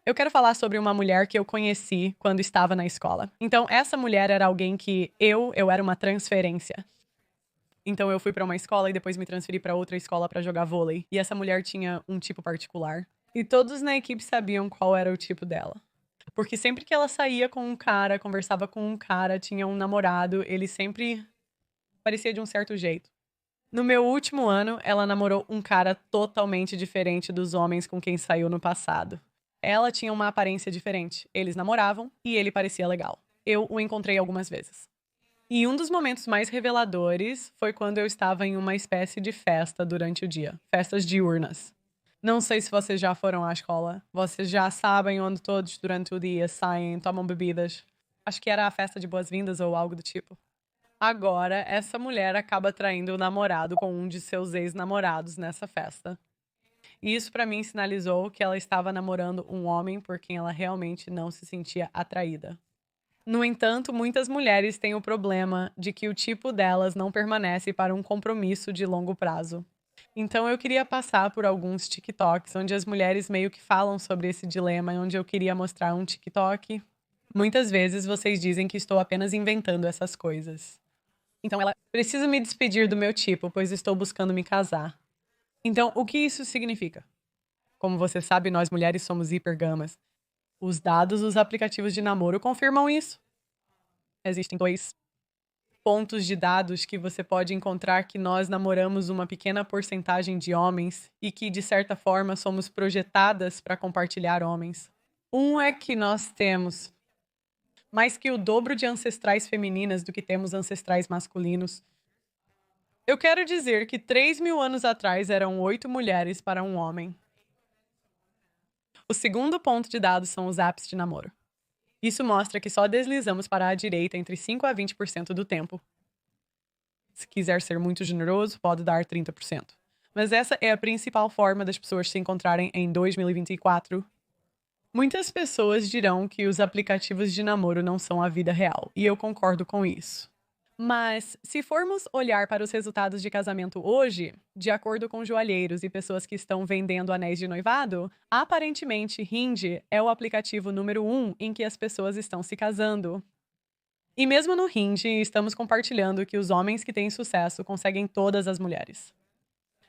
Eu quero falar sobre uma mulher que eu conheci quando estava na escola. Então, essa mulher era alguém que eu era uma transferência. Então, eu fui para uma escola e depois me transferi para outra escola para jogar vôlei. E essa mulher tinha um tipo particular. E todos na equipe sabiam qual era o tipo dela. Porque sempre que ela saía com um cara, conversava com um cara, tinha um namorado, ele sempre parecia de um certo jeito. No meu último ano, ela namorou um cara totalmente diferente dos homens com quem saiu no passado. Ela tinha uma aparência diferente. Eles namoravam e ele parecia legal. Eu o encontrei algumas vezes. E um dos momentos mais reveladores foi quando eu estava em uma espécie de festa durante o dia, festas diurnas. Não sei se vocês já foram à escola. Vocês já sabem onde todos durante o dia saem, tomam bebidas. Acho que era a festa de boas-vindas ou algo do tipo. Agora, essa mulher acaba traindo o namorado com um de seus ex-namorados nessa festa. E isso pra mim sinalizou que ela estava namorando um homem por quem ela realmente não se sentia atraída. No entanto, muitas mulheres têm o problema de que o tipo delas não permanece para um compromisso de longo prazo. Então eu queria passar por alguns TikToks onde as mulheres meio que falam sobre esse dilema, onde eu queria mostrar um TikTok. Muitas vezes vocês dizem que estou apenas inventando essas coisas. Então ela precisa me despedir do meu tipo, pois estou buscando me casar. Então, o que isso significa? Como você sabe, nós mulheres somos hipergamas. Os dados dos aplicativos de namoro confirmam isso. Existem dois pontos de dados que você pode encontrar que nós namoramos uma pequena porcentagem de homens e que, de certa forma, somos projetadas para compartilhar homens. Um é que nós temos mais que o dobro de ancestrais femininas do que temos ancestrais masculinos. Eu quero dizer que 3.000 anos atrás eram 8 mulheres para um homem. O segundo ponto de dados são os apps de namoro. Isso mostra que só deslizamos para a direita entre 5 a 20% do tempo. Se quiser ser muito generoso, pode dar 30%. Mas essa é a principal forma das pessoas se encontrarem em 2024. Muitas pessoas dirão que os aplicativos de namoro não são a vida real, e eu concordo com isso. Mas, se formos olhar para os resultados de casamento hoje, de acordo com joalheiros e pessoas que estão vendendo anéis de noivado, aparentemente Hinge é o aplicativo número 1 em que as pessoas estão se casando. E mesmo no Hinge, estamos compartilhando que os homens que têm sucesso conseguem todas as mulheres.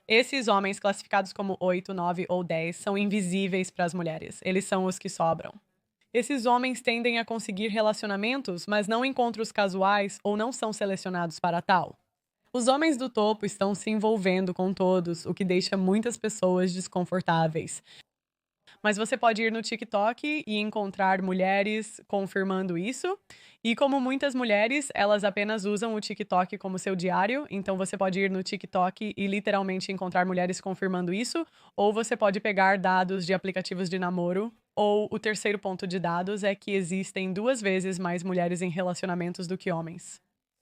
Esses homens classificados como 8, 9 ou 10 são invisíveis para as mulheres. Eles são os que sobram. Esses homens tendem a conseguir relacionamentos, mas não encontros casuais ou não são selecionados para tal. Os homens do topo estão se envolvendo com todos, o que deixa muitas pessoas desconfortáveis. Mas você pode ir no TikTok e encontrar mulheres confirmando isso. E como muitas mulheres, elas apenas usam o TikTok como seu diário. Então você pode ir no TikTok e literalmente encontrar mulheres confirmando isso. Ou você pode pegar dados de aplicativos de namoro. Ou o terceiro ponto de dados é que existem 2 vezes mais mulheres em relacionamentos do que homens.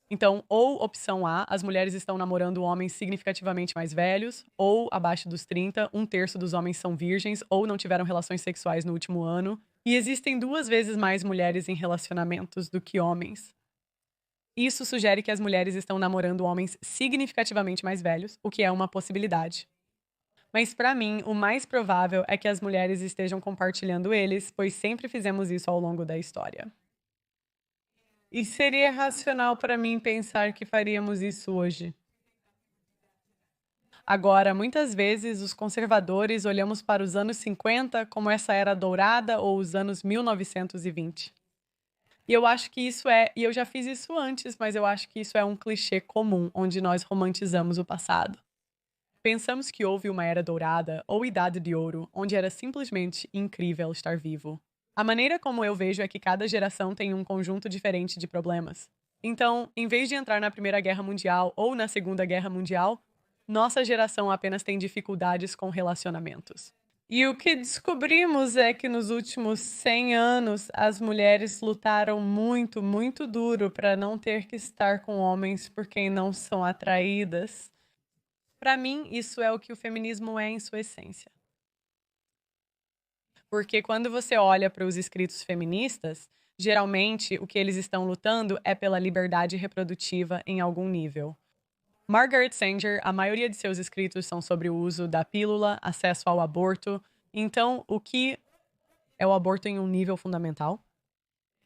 Então, ou opção A, as mulheres estão namorando homens significativamente mais velhos, ou abaixo dos 30, 1/3 dos homens são virgens ou não tiveram relações sexuais no último ano, e existem 2 vezes mais mulheres em relacionamentos do que homens. Isso sugere que as mulheres estão namorando homens significativamente mais velhos, o que é uma possibilidade. Mas para mim, o mais provável é que as mulheres estejam compartilhando eles, pois sempre fizemos isso ao longo da história. E seria racional para mim pensar que faríamos isso hoje. Agora, muitas vezes, os conservadores olhamos para os anos 50 como essa era dourada ou os anos 1920. E eu acho que isso é, e eu já fiz isso antes, mas eu acho que isso é um clichê comum, onde nós romantizamos o passado. Pensamos que houve uma era dourada ou idade de ouro, onde era simplesmente incrível estar vivo. A maneira como eu vejo é que cada geração tem um conjunto diferente de problemas. Então, em vez de entrar na Primeira Guerra Mundial ou na Segunda Guerra Mundial, nossa geração apenas tem dificuldades com relacionamentos. E o que descobrimos é que nos últimos 100 anos as mulheres lutaram muito, muito duro para não ter que estar com homens por quem não são atraídas. Para mim, isso é o que o feminismo é em sua essência. Porque quando você olha para os escritos feministas, geralmente o que eles estão lutando é pela liberdade reprodutiva em algum nível. Margaret Sanger, a maioria de seus escritos são sobre o uso da pílula, acesso ao aborto. Então, o que É o aborto em um nível fundamental?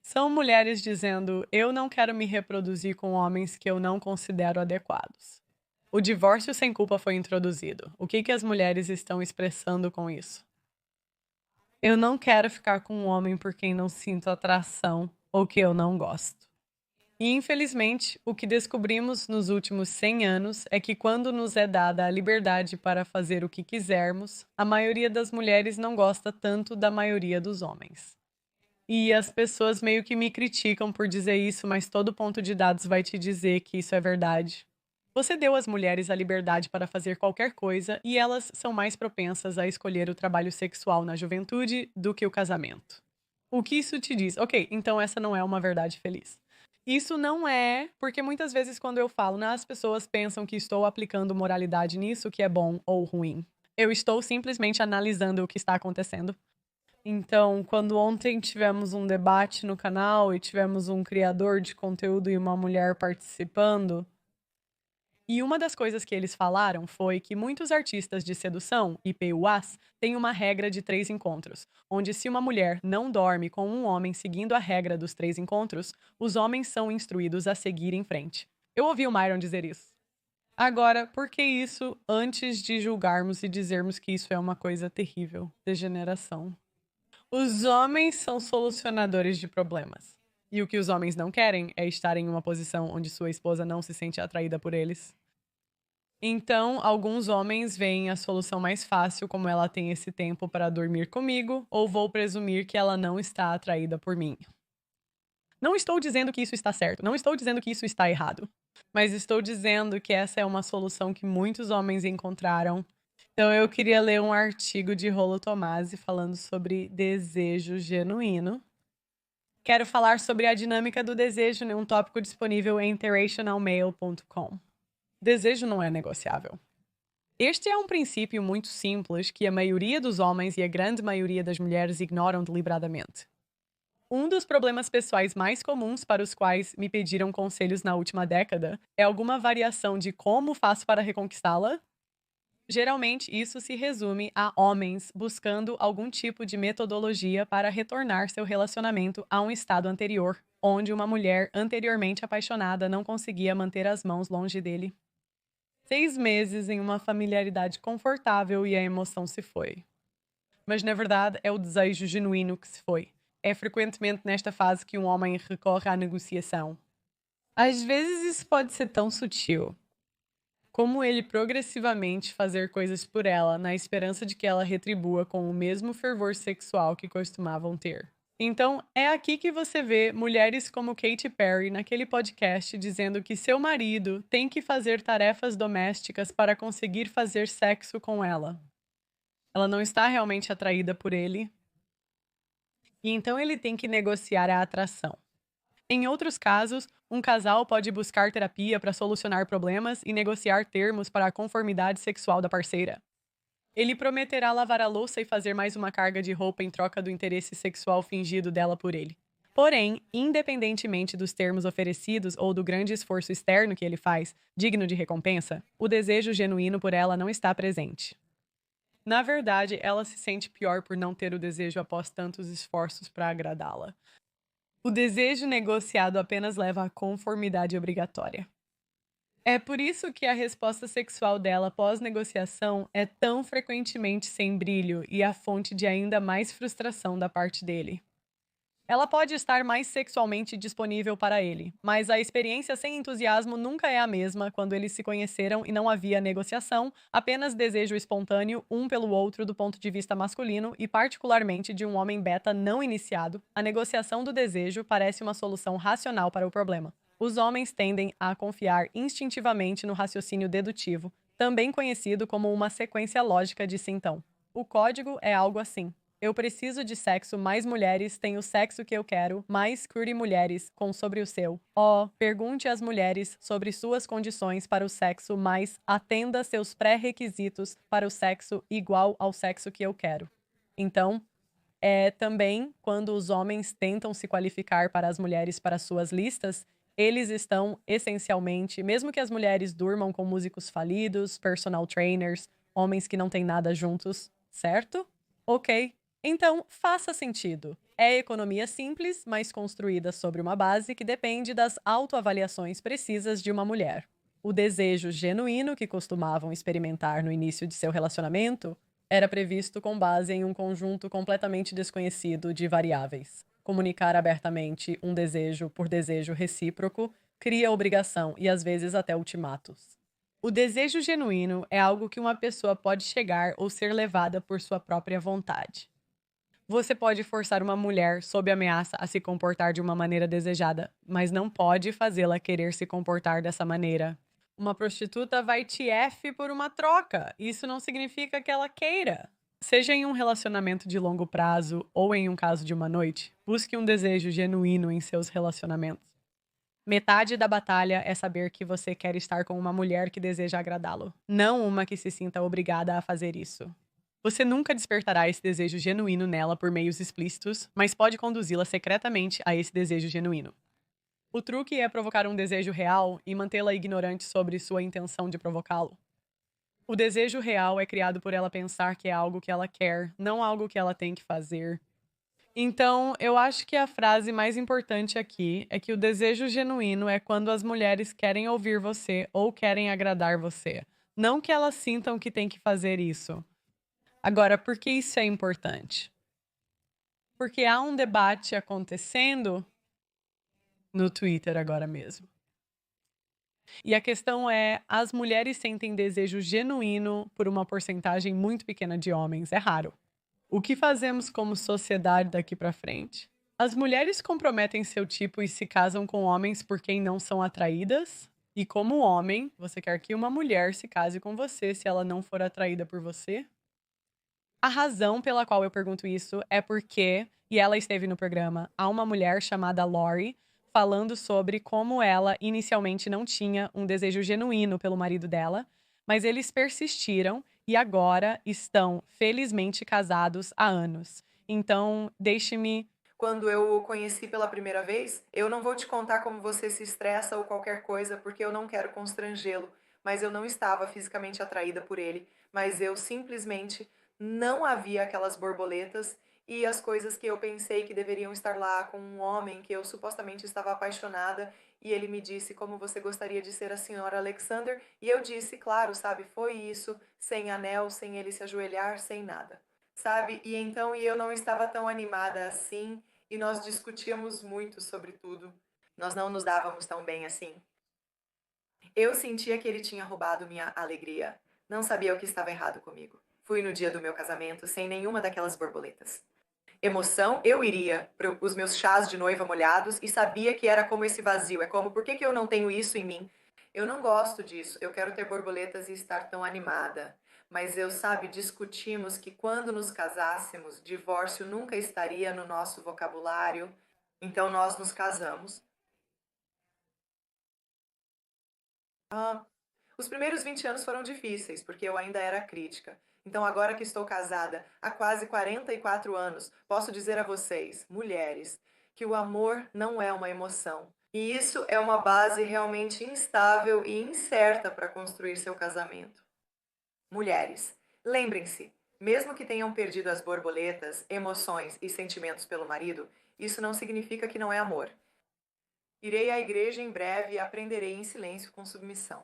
São mulheres dizendo: eu não quero me reproduzir com homens que eu não considero adequados. O divórcio sem culpa foi introduzido. O que as mulheres estão expressando com isso? Eu não quero ficar com um homem por quem não sinto atração ou que eu não gosto. E, infelizmente, o que descobrimos nos últimos 100 anos é que quando nos é dada a liberdade para fazer o que quisermos, a maioria das mulheres não gosta tanto da maioria dos homens. E as pessoas meio que me criticam por dizer isso, mas todo ponto de dados vai te dizer que isso é verdade. Você deu às mulheres a liberdade para fazer qualquer coisa e elas são mais propensas a escolher o trabalho sexual na juventude do que o casamento. O que isso te diz? Ok, então essa não é uma verdade feliz. Isso não é, porque muitas vezes quando eu falo, né, as pessoas pensam que estou aplicando moralidade nisso, que é bom ou ruim. Eu estou simplesmente analisando o que está acontecendo. Então, quando ontem tivemos um debate no canal e tivemos um criador de conteúdo e uma mulher participando, e uma das coisas que eles falaram foi que muitos artistas de sedução, IPUAs, têm uma regra de 3 encontros, onde se uma mulher não dorme com um homem seguindo a regra dos 3 encontros, os homens são instruídos a seguir em frente. Eu ouvi o Myron dizer isso. Agora, por que isso antes de julgarmos e dizermos que isso é uma coisa terrível? Degeneração. Os homens são solucionadores de problemas. E o que os homens não querem é estar em uma posição onde sua esposa não se sente atraída por eles. Então, alguns homens veem a solução mais fácil, como ela tem esse tempo para dormir comigo, ou vou presumir que ela não está atraída por mim. Não estou dizendo que isso está certo, não estou dizendo que isso está errado, mas estou dizendo que essa é uma solução que muitos homens encontraram. Então, eu queria ler um artigo de Rollo Tomassi falando sobre desejo genuíno. Quero falar sobre a dinâmica do desejo em um tópico disponível em interracialmail.com. Desejo não é negociável. Este é um princípio muito simples que a maioria dos homens e a grande maioria das mulheres ignoram deliberadamente. Um dos problemas pessoais mais comuns para os quais me pediram conselhos na última década é alguma variação de como faço para reconquistá-la. Geralmente, isso se resume a homens buscando algum tipo de metodologia para retornar seu relacionamento a um estado anterior, onde uma mulher anteriormente apaixonada não conseguia manter as mãos longe dele. 6 meses em uma familiaridade confortável e a emoção se foi. Mas, na verdade, é o desejo genuíno que se foi. É frequentemente nesta fase que um homem recorre à negociação. Às vezes isso pode ser tão sutil como ele progressivamente fazer coisas por ela, na esperança de que ela retribua com o mesmo fervor sexual que costumavam ter. Então, é aqui que você vê mulheres como Katy Perry naquele podcast dizendo que seu marido tem que fazer tarefas domésticas para conseguir fazer sexo com ela. Ela não está realmente atraída por ele. E então ele tem que negociar a atração. Em outros casos, um casal pode buscar terapia para solucionar problemas e negociar termos para a conformidade sexual da parceira. Ele prometerá lavar a louça e fazer mais uma carga de roupa em troca do interesse sexual fingido dela por ele. Porém, independentemente dos termos oferecidos ou do grande esforço externo que ele faz, digno de recompensa, o desejo genuíno por ela não está presente. Na verdade, ela se sente pior por não ter o desejo após tantos esforços para agradá-la. O desejo negociado apenas leva à conformidade obrigatória. É por isso que a resposta sexual dela pós-negociação é tão frequentemente sem brilho e a fonte de ainda mais frustração da parte dele. Ela pode estar mais sexualmente disponível para ele, mas a experiência sem entusiasmo nunca é a mesma quando eles se conheceram e não havia negociação, apenas desejo espontâneo um pelo outro do ponto de vista masculino e particularmente de um homem beta não iniciado. A negociação do desejo parece uma solução racional para o problema. Os homens tendem a confiar instintivamente no raciocínio dedutivo, também conhecido como uma sequência lógica de sim-então. O código é algo assim. Eu preciso de sexo, mais mulheres têm o sexo que eu quero, mais cure mulheres com sobre o seu. Pergunte às mulheres sobre suas condições para o sexo, mas atenda seus pré-requisitos para o sexo igual ao sexo que eu quero. Então, também quando os homens tentam se qualificar para as mulheres para suas listas, eles estão essencialmente, mesmo que as mulheres durmam com músicos falidos, personal trainers, homens que não têm nada juntos, certo? Ok. Então, faça sentido. É economia simples, mas construída sobre uma base que depende das autoavaliações precisas de uma mulher. O desejo genuíno que costumavam experimentar no início de seu relacionamento era previsto com base em um conjunto completamente desconhecido de variáveis. Comunicar abertamente um desejo por desejo recíproco cria obrigação e às vezes até ultimatos. O desejo genuíno é algo que uma pessoa pode chegar ou ser levada por sua própria vontade. Você pode forçar uma mulher, sob ameaça, a se comportar de uma maneira desejada, mas não pode fazê-la querer se comportar dessa maneira. Uma prostituta vai te F por uma troca. Isso não significa que ela queira. Seja em um relacionamento de longo prazo ou em um caso de uma noite, busque um desejo genuíno em seus relacionamentos. Metade da batalha é saber que você quer estar com uma mulher que deseja agradá-lo, não uma que se sinta obrigada a fazer isso. Você nunca despertará esse desejo genuíno nela por meios explícitos, mas pode conduzi-la secretamente a esse desejo genuíno. O truque é provocar um desejo real e mantê-la ignorante sobre sua intenção de provocá-lo. O desejo real é criado por ela pensar que é algo que ela quer, não algo que ela tem que fazer. Então, eu acho que a frase mais importante aqui é que o desejo genuíno é quando as mulheres querem ouvir você ou querem agradar você. Não que elas sintam que têm que fazer isso. Agora, por que isso é importante? Porque há um debate acontecendo no Twitter agora mesmo. E a questão é, as mulheres sentem desejo genuíno por uma porcentagem muito pequena de homens. É raro. O que fazemos como sociedade daqui pra frente? As mulheres comprometem seu tipo e se casam com homens por quem não são atraídas? E como homem, você quer que uma mulher se case com você se ela não for atraída por você? A razão pela qual eu pergunto isso é porque, e ela esteve no programa, há uma mulher chamada Lori falando sobre como ela inicialmente não tinha um desejo genuíno pelo marido dela, mas eles persistiram e agora estão felizmente casados há anos. Então, deixe-me. Quando eu o conheci pela primeira vez, eu não vou te contar como você se estressa ou qualquer coisa, porque eu não quero constrangê-lo, mas eu não estava fisicamente atraída por ele, mas eu simplesmente não havia aquelas borboletas e as coisas que eu pensei que deveriam estar lá com um homem que eu supostamente estava apaixonada, e ele me disse como você gostaria de ser a senhora Alexander, e eu disse, claro, sabe, foi isso, sem anel, sem ele se ajoelhar, sem nada. Sabe? E então eu não estava tão animada assim, e nós discutíamos muito sobre tudo. Nós não nos dávamos tão bem assim. Eu sentia que ele tinha roubado minha alegria. Não sabia o que estava errado comigo. Fui no dia do meu casamento sem nenhuma daquelas borboletas. Emoção, eu iria para os meus chás de noiva molhados e sabia que era como esse vazio. É como, por que que eu não tenho isso em mim? Eu não gosto disso. Eu quero ter borboletas e estar tão animada. Mas eu, sabe, discutimos que quando nos casássemos, divórcio nunca estaria no nosso vocabulário. Então nós nos casamos. Ah, os primeiros 20 anos foram difíceis, porque eu ainda era crítica. Então, agora que estou casada há quase 44 anos, posso dizer a vocês, mulheres, que o amor não é uma emoção. E isso é uma base realmente instável e incerta para construir seu casamento. Mulheres, lembrem-se, mesmo que tenham perdido as borboletas, emoções e sentimentos pelo marido, isso não significa que não é amor. Irei à igreja em breve e aprenderei em silêncio com submissão.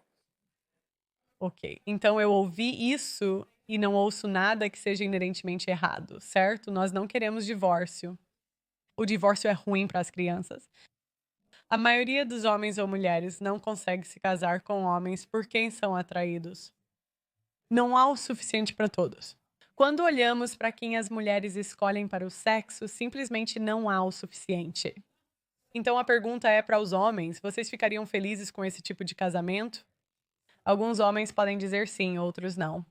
Ok. Então eu ouvi isso e não ouço nada que seja inerentemente errado, certo? Nós não queremos divórcio. O divórcio é ruim para as crianças. A maioria dos homens ou mulheres não consegue se casar com homens por quem são atraídos. Não há o suficiente para todos. Quando olhamos para quem as mulheres escolhem para o sexo, simplesmente não há o suficiente. Então a pergunta é para os homens: vocês ficariam felizes com esse tipo de casamento? Alguns homens podem dizer sim, outros não.